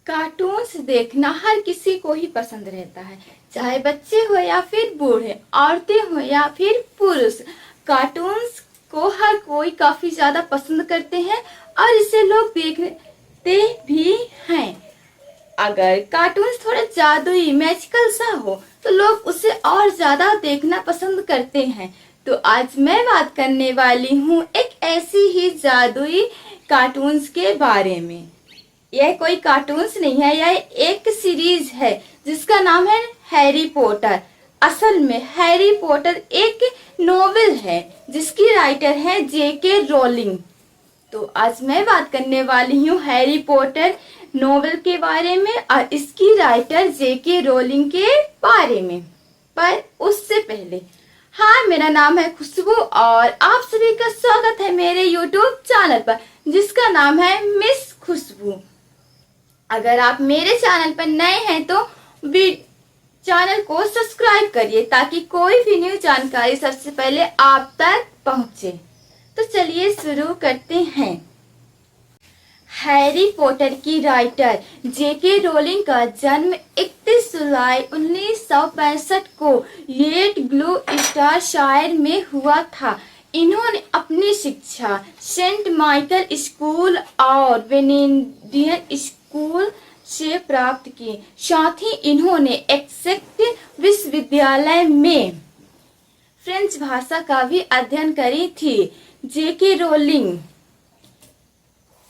Cartoons देखना हर किसी को ही पसंद रहता है, चाहे बच्चे हो या फिर बूढ़े, औरतें हो या फिर पुरुष। कार्टून्स को हर कोई काफी ज्यादा पसंद करते हैं और इसे लोग देखते भी हैं। अगर कार्टून्स थोड़ा जादुई मैजिकल सा हो तो लोग उसे और ज्यादा देखना पसंद करते हैं। तो आज मैं बात करने वाली हूँ एक ऐसी ही जादुई कार्टून्स के बारे में। यह कोई कार्टून्स नहीं है, यह एक सीरीज है जिसका नाम है हैरी पॉटर। असल में हैरी पॉटर एक नोवेल है जिसकी राइटर है जेके रोलिंग। तो आज मैं बात करने वाली हूँ हैरी पॉटर नोवेल के बारे में और इसकी राइटर जेके रोलिंग के बारे में। पर उससे पहले, हाँ, मेरा नाम है खुशबू और आप सभी का स्वागत है मेरे यूट्यूब चैनल पर जिसका नाम है मिस खुशबू। अगर आप मेरे चैनल पर नए हैं तो चैनल को सब्सक्राइब करिए ताकि कोई भी न्यू जानकारी सबसे पहले आप तक पहुंचे। तो चलिए शुरू करते हैं। हैरी पॉटर की राइटर जेके रोलिंग का जन्म 31 जुलाई 1965 को येट ग्लू स्टार शायर में हुआ था। इन्होंने अपनी शिक्षा सेंट माइकल स्कूल और वेनेडियन स्कूल से प्राप्त की। साथ ही इन्होंने एक्सेट विश्वविद्यालय में फ्रेंच भाषा का भी अध्ययन करी थी। जेके रोलिंग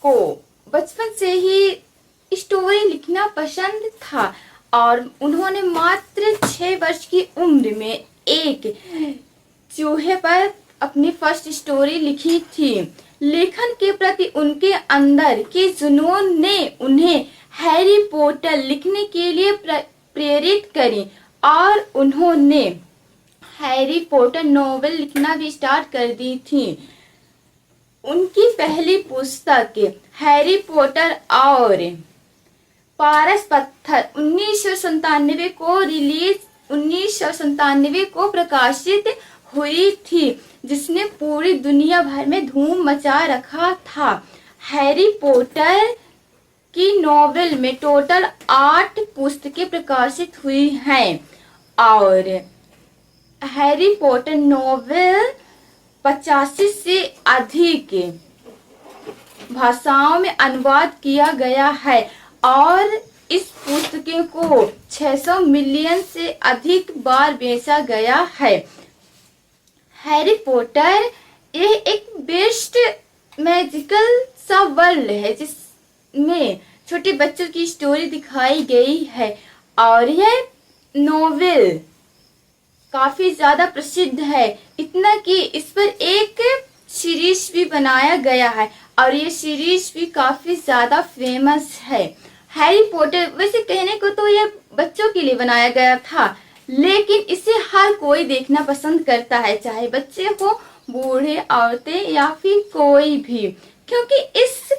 को बचपन से ही स्टोरी लिखना पसंद था और उन्होंने मात्र 6 वर्ष की उम्र में एक चूहे पर अपनी फर्स्ट स्टोरी लिखी थी। लेखन के प्रति उनके अंदर के जुनून ने उन्हें हैरी पॉटर लिखने के लिए प्रेरित करी और उन्होंने हैरी पॉटर नोवेल लिखना भी स्टार्ट कर दी थी। उनकी पहली पुस्तक हैरी पॉटर और पारस पत्थर 1997 को प्रकाशित हुई थी जिसने पूरी दुनिया भर में धूम मचा रखा था। हैरी पॉटर की नोवेल में टोटल 8 पुस्तकें प्रकाशित हुई हैं और हैरी पॉटर नोवेल 85 से अधिक भाषाओं में अनुवाद किया गया है और इस पुस्तकों को 600 मिलियन से अधिक बार बेचा गया है। हैरी पॉटर ये एक बेस्ट मैजिकल सा वर्ल्ड है जिसमें छोटे बच्चों की स्टोरी दिखाई गई है और यह नोवेल काफी ज्यादा प्रसिद्ध है, इतना कि इस पर एक सीरीज भी बनाया गया है और ये सीरीज भी काफी ज्यादा फेमस है। हैरी पॉटर वैसे कहने को तो यह बच्चों के लिए बनाया गया था, लेकिन इसे हर कोई देखना पसंद करता है, चाहे बच्चे हो, बूढ़े, औरतें या फिर कोई भी, क्योंकि इस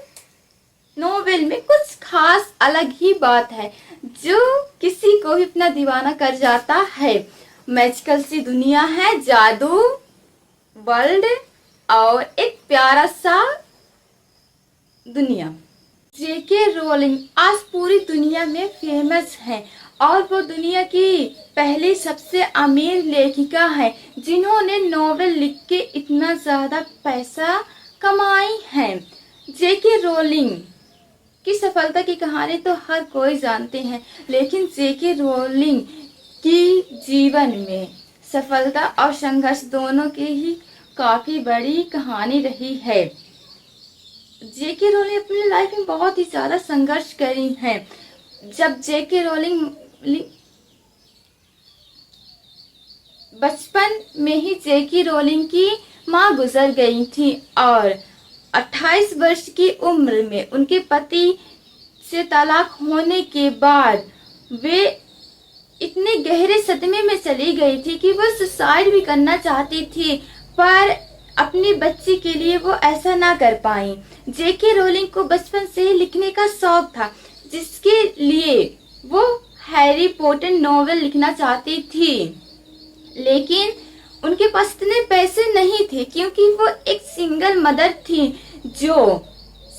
नोवेल में कुछ खास अलग ही बात है जो किसी को भी अपना दीवाना कर जाता है। मैजिकल सी दुनिया है, जादू वर्ल्ड और एक प्यारा सा दुनिया। जेके रोलिंग आज पूरी दुनिया में फेमस है और वो दुनिया की पहली सबसे अमीर लेखिका है जिन्होंने नोवेल लिख के इतना ज्यादा पैसा कमाई है। जेके रोलिंग की सफलता की कहानी तो हर कोई जानते हैं, लेकिन जेके रोलिंग की जीवन में सफलता और संघर्ष दोनों की ही काफी बड़ी कहानी रही है। जेके रोलिंग अपनी लाइफ में बहुत ही ज्यादा संघर्ष करी है। जब जेके रोलिंग बचपन में ही जेके रोलिंग की माँ गुजर गई थी और 28 वर्ष की उम्र में उनके पति से तलाक होने के बाद वे इतने गहरे सदमे में चली गई थी कि वो सुसाइड भी करना चाहती थी, पर अपनी बच्ची के लिए वो ऐसा ना कर पाई। जेके रोलिंग को बचपन से ही लिखने का शौक था जिसके लिए वो हैरी पॉटर नोवेल लिखना चाहती थी, लेकिन उनके पास इतने पैसे नहीं थे क्योंकि वो एक सिंगल मदर थी जो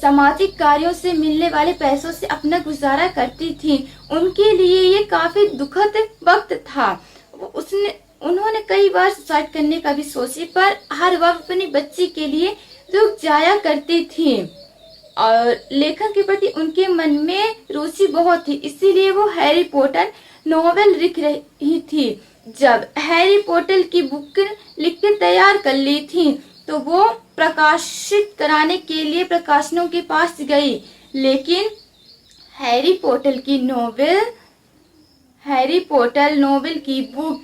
सामाजिक कार्यों से मिलने वाले पैसों से अपना गुजारा करती थी। उनके लिए ये काफी दुखद वक्त था। उन्होंने कई बार सुसाइड करने का भी सोची, पर हर वह अपनी बच्ची के लिए रुक जाया करती थी। और लेखन के प्रति उनके मन में रुचि बहुत थी, इसीलिए वो हैरी पॉटर नॉवेल लिख रही थी। जब हैरी पॉटर की बुक लिखकर तैयार कर ली थी तो वो प्रकाशित कराने के लिए प्रकाशनों के पास गई, लेकिन हैरी पॉटर नॉवेल की बुक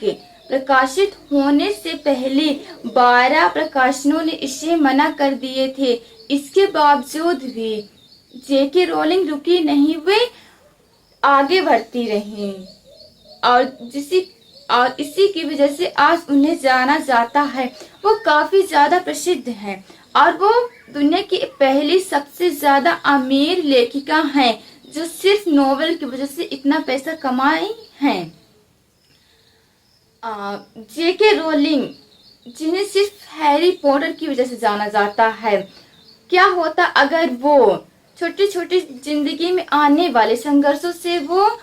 प्रकाशित होने से पहले 12 प्रकाशनों ने इसे मना कर दिए थे। इसके बावजूद भी जेके रोलिंग रुकी नहीं, वे आगे बढ़ती रहीं और इसी की वजह से आज उन्हें जाना जाता है। वो काफी ज्यादा प्रसिद्ध हैं और वो दुनिया की पहली सबसे ज्यादा अमीर लेखिका हैं जो सिर्फ नॉवेल की वजह से इतना पैसा कमाई हैं। जेके रोलिंग, जिन्हें सिर्फ हैरी पॉटर की वजह से जाना जाता है, क्या होता अगर वो छोटी छोटी जिंदगी में आने वाले संघर्षों से वो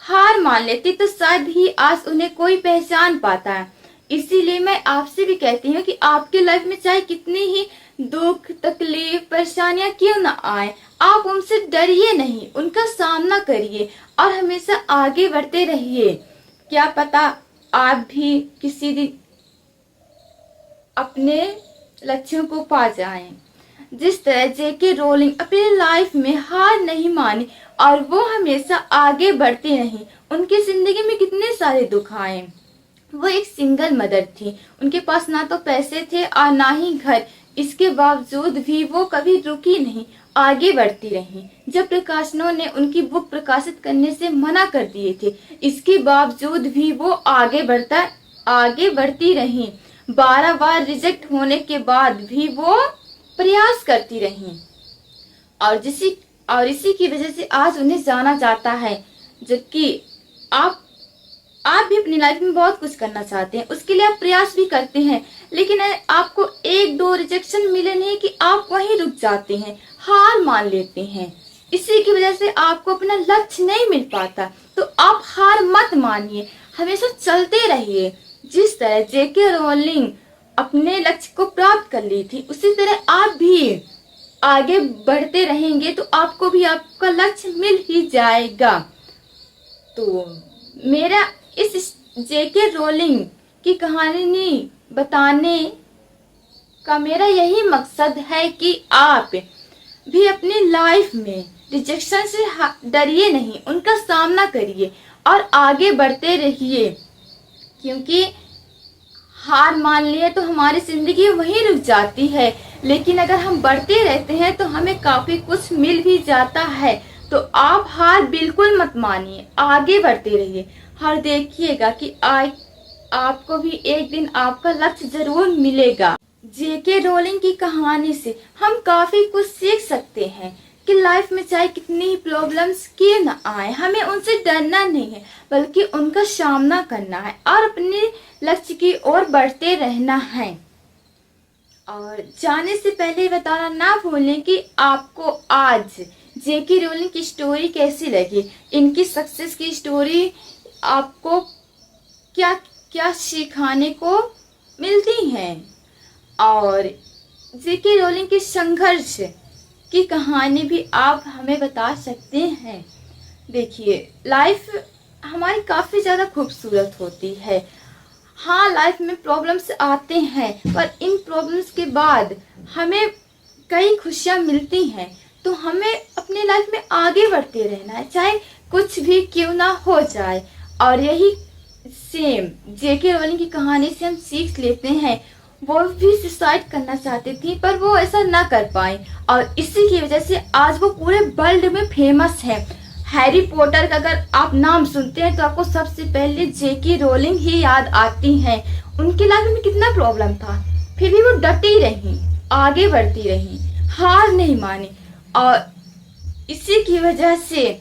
हार मान लेती, तो शायद ही आज उन्हें कोई पहचान पाता है। इसीलिए मैं आपसे भी कहती हूँ कि आपके लाइफ में चाहे कितनी ही दुख, तकलीफ, परेशानियां क्यों ना आए, आप उनसे डरिए नहीं, उनका सामना करिए और हमेशा आगे बढ़ते रहिए। क्या पता आप भी किसी दिन अपने लक्ष्यों को पा जाएं। जिस तरह जेके रोलिंग अपनी लाइफ में हार नहीं मानी और वो हमेशा आगे बढ़ती रही। उनकी जिंदगी में कितने सारे दुख आए। वो एक सिंगल मदर थी, उनके पास ना तो पैसे थे और ना ही घर। इसके बावजूद भी वो कभी रुकी नहीं, आगे बढ़ती रही। जब प्रकाशनों ने उनकी बुक प्रकाशित करने से मना कर दिए थे, इसके बावजूद भी वो आगे बढ़ती रही। 12 बार रिजेक्ट होने के बाद भी वो प्रयास करती रही और इसी की वजह से आज उन्हें जाना जाता है। जबकि आप भी अपनी लाइफ में बहुत कुछ करना चाहते हैं, उसके लिए आप प्रयास भी करते हैं, लेकिन आपको 1-2 रिजेक्शन मिले नहीं कि आप वहीं रुक जाते हैं, हार मान लेते हैं। इसी की वजह से आपको अपना लक्ष्य नहीं मिल पाता। तो आप हार मत मानिए, हमेशा चलते रहिए। जिस तरह जेके रोलिंग अपने लक्ष्य को प्राप्त कर ली थी, उसी तरह आप भी आगे बढ़ते रहेंगे तो आपको भी आपका लक्ष्य मिल ही जाएगा। तो मेरा इस जेके रोलिंग की कहानी बताने का मेरा यही मकसद है कि आप भी अपनी लाइफ में रिजेक्शन से डरिए नहीं, उनका सामना करिए और आगे बढ़ते रहिए। क्योंकि हार मान लिए तो हमारी जिंदगी वहीं रुक जाती है, लेकिन अगर हम बढ़ते रहते हैं तो हमें काफी कुछ मिल भी जाता है। तो आप हार बिल्कुल मत मानिए, आगे बढ़ते रहिए और देखिएगा कि आपको भी एक दिन आपका लक्ष्य जरूर मिलेगा। जेके रोलिंग की कहानी से हम काफी कुछ सीख सकते हैं कि लाइफ में चाहे कितनी ही प्रॉब्लम्स क्यों न आए, हमें उनसे डरना नहीं है, बल्कि उनका सामना करना है और अपने लक्ष्य की ओर बढ़ते रहना है। और जाने से पहले बताना ना भूलें कि आपको आज जेके रोलिंग की स्टोरी कैसी लगी, इनकी सक्सेस की स्टोरी आपको क्या क्या सिखाने को मिलती है और जेके रोलिंग के संघर्ष की कहानी भी आप हमें बता सकते हैं। देखिए, लाइफ हमारी काफ़ी ज़्यादा खूबसूरत होती है। हाँ, लाइफ में प्रॉब्लम्स आते हैं, पर इन प्रॉब्लम्स के बाद हमें कई खुशियाँ मिलती हैं। तो हमें अपनी लाइफ में आगे बढ़ते रहना है, चाहे कुछ भी क्यों ना हो जाए। और यही सेम जेके रोलिंग की कहानी से हम सीख लेते हैं। वो भी सुसाइड करना चाहती थी, पर वो ऐसा ना कर पाई और इसी की वजह से आज वो पूरे वर्ल्ड में फेमस है। हैरी पॉटर का अगर आप नाम सुनते हैं तो आपको सबसे पहले जेके रोलिंग ही याद आती हैं। उनकी लाइफ में कितना प्रॉब्लम था, फिर भी वो डटी रही, आगे बढ़ती रही, हार नहीं मानी और इसी की वजह से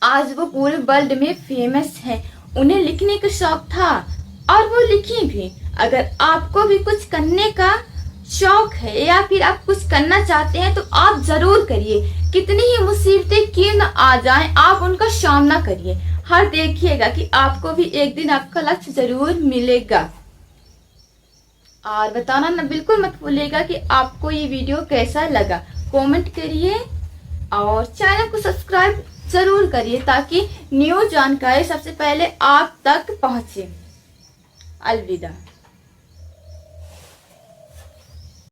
आज वो पूरे वर्ल्ड में फेमस है। उन्हें लिखने का शौक था और वो लिखी भी। अगर आपको भी कुछ करने का शौक है या फिर आप कुछ करना चाहते हैं तो आप जरूर करिए। कितनी ही मुसीबतें क्यों न आ जाएं, आप उनका सामना करिए। हर देखिएगा कि आपको भी एक दिन आपका लक्ष्य जरूर मिलेगा। और बताना ना बिल्कुल मत भूलिएगा कि आपको ये वीडियो कैसा लगा। कमेंट करिए और चैनल को सब्सक्राइब जरूर करिए ताकि न्यू जानकारी सबसे पहले आप तक पहुंचे। अलविदा।